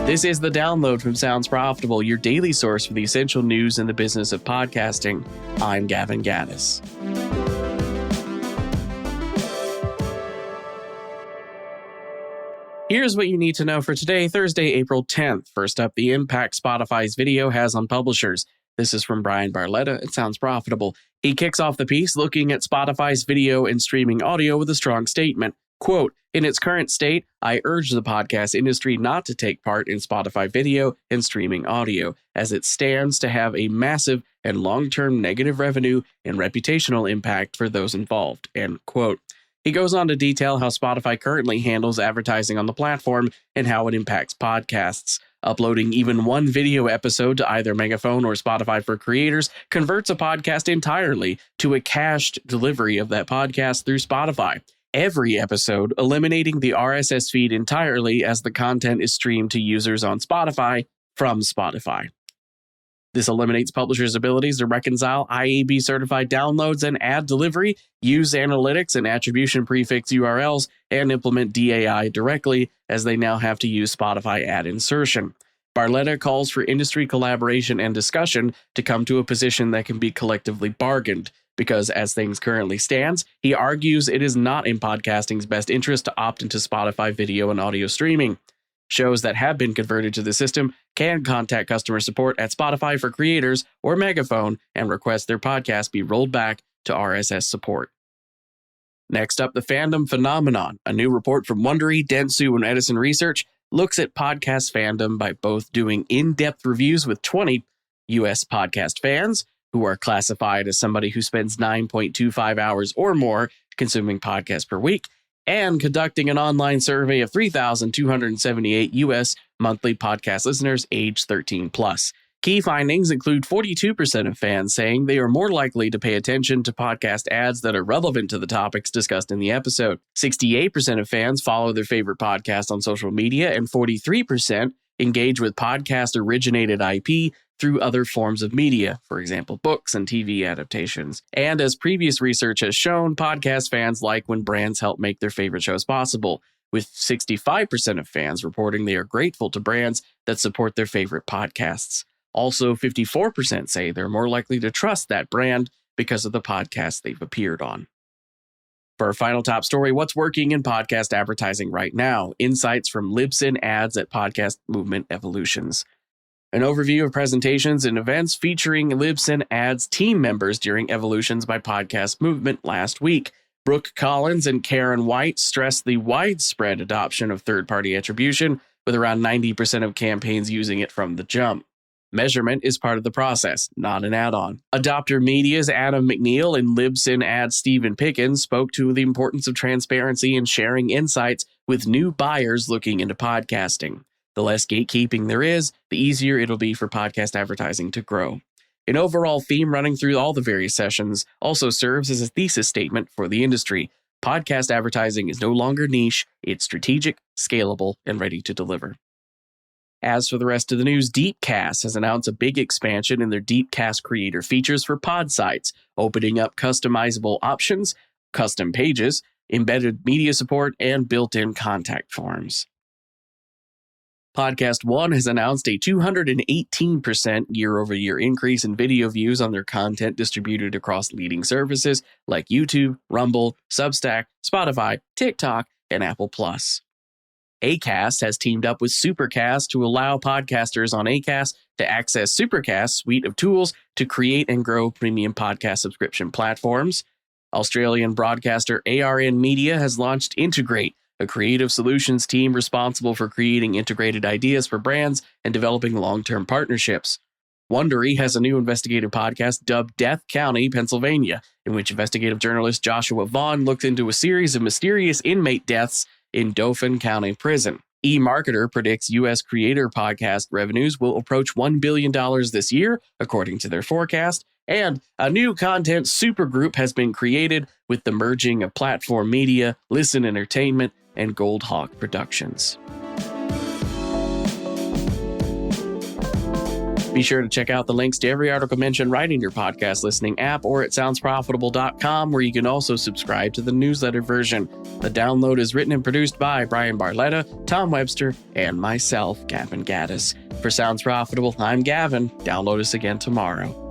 This is The Download from Sounds Profitable, your daily source for the essential news in the business of podcasting. I'm Gavin Gaddis. Here's what you need to know for today, Thursday, April 10th. First up, the impact Spotify's video has on publishers. This is from Brian Barletta at Sounds Profitable. He kicks off the piece looking at Spotify's video and streaming audio with a strong statement. Quote, "In its current state, I urge the podcast industry not to take part in Spotify video and streaming audio, as it stands to have a massive and long-term negative revenue and reputational impact for those involved." End quote. He goes on to detail how Spotify currently handles advertising on the platform and how it impacts podcasts. Uploading even one video episode to either Megaphone or Spotify for Creators converts a podcast entirely to a cached delivery of that podcast through Spotify. Every episode, eliminating the RSS feed entirely as the content is streamed to users on Spotify from Spotify. This eliminates publishers' abilities to reconcile IAB-certified downloads and ad delivery, use analytics and attribution prefix URLs, and implement DAI directly, as they now have to use Spotify ad insertion. Barletta calls for industry collaboration and discussion to come to a position that can be collectively bargained, because as things currently stands, he argues it is not in podcasting's best interest to opt into Spotify video and audio streaming. Shows that have been converted to the system can contact customer support at Spotify for Creators or Megaphone and request their podcast be rolled back to RSS support. Next up, the Fandom phenomenon. A new report from Wondery, Dentsu, and Edison Research looks at podcast fandom by both doing in-depth reviews with 20 U.S. podcast fans, who are classified as somebody who spends 9.25 hours or more consuming podcasts per week, and conducting an online survey of 3,278 U.S. monthly podcast listeners aged 13 plus. Key findings include 42% of fans saying they are more likely to pay attention to podcast ads that are relevant to the topics discussed in the episode. 68% of fans follow their favorite podcast on social media, and 43% engage with podcast-originated IP through other forms of media, for example, books and TV adaptations. And as previous research has shown, podcast fans like when brands help make their favorite shows possible, with 65% of fans reporting they are grateful to brands that support their favorite podcasts. Also, 54% say they're more likely to trust that brand because of the podcast they've appeared on. For our final top story, what's working in podcast advertising right now? Insights from Libsyn ads at Podcast Movement Evolutions. An overview of presentations and events featuring Libsyn ads team members during Evolutions by Podcast Movement last week. Brooke Collins and Karen White stressed the widespread adoption of third-party attribution, with around 90% of campaigns using it from the jump. Measurement is part of the process, not an add-on. Adopter Media's Adam McNeil and Libsyn ads Stephen Pickens spoke to the importance of transparency and sharing insights with new buyers looking into podcasting. The less gatekeeping there is, the easier it'll be for podcast advertising to grow. An overall theme running through all the various sessions also serves as a thesis statement for the industry. Podcast advertising is no longer niche, it's strategic, scalable, and ready to deliver. As for the rest of the news, Deepcast has announced a big expansion in their Deepcast creator features for pod sites, opening up customizable options, custom pages, embedded media support, and built-in contact forms. Podcast One has announced a 218% year-over-year increase in video views on their content distributed across leading services like YouTube, Rumble, Substack, Spotify, TikTok, and Apple+. Acast has teamed up with Supercast to allow podcasters on Acast to access Supercast's suite of tools to create and grow premium podcast subscription platforms. Australian broadcaster ARN Media has launched Integrate, a creative solutions team responsible for creating integrated ideas for brands and developing long-term partnerships. Wondery has a new investigative podcast dubbed Death County, Pennsylvania, in which investigative journalist Joshua Vaughn looks into a series of mysterious inmate deaths in Dauphin County Prison. eMarketer predicts U.S. creator podcast revenues will approach $1 billion this year, according to their forecast, and a new content supergroup has been created with the merging of Platform Media, Libsyn Entertainment, and Goldhawk Productions. Be sure to check out the links to every article mentioned right in your podcast listening app or at soundsprofitable.com, where you can also subscribe to the newsletter version. The download is written and produced by Brian Barletta, Tom Webster, and myself, Gavin Gaddis. For Sounds Profitable, I'm Gavin. Download us again tomorrow.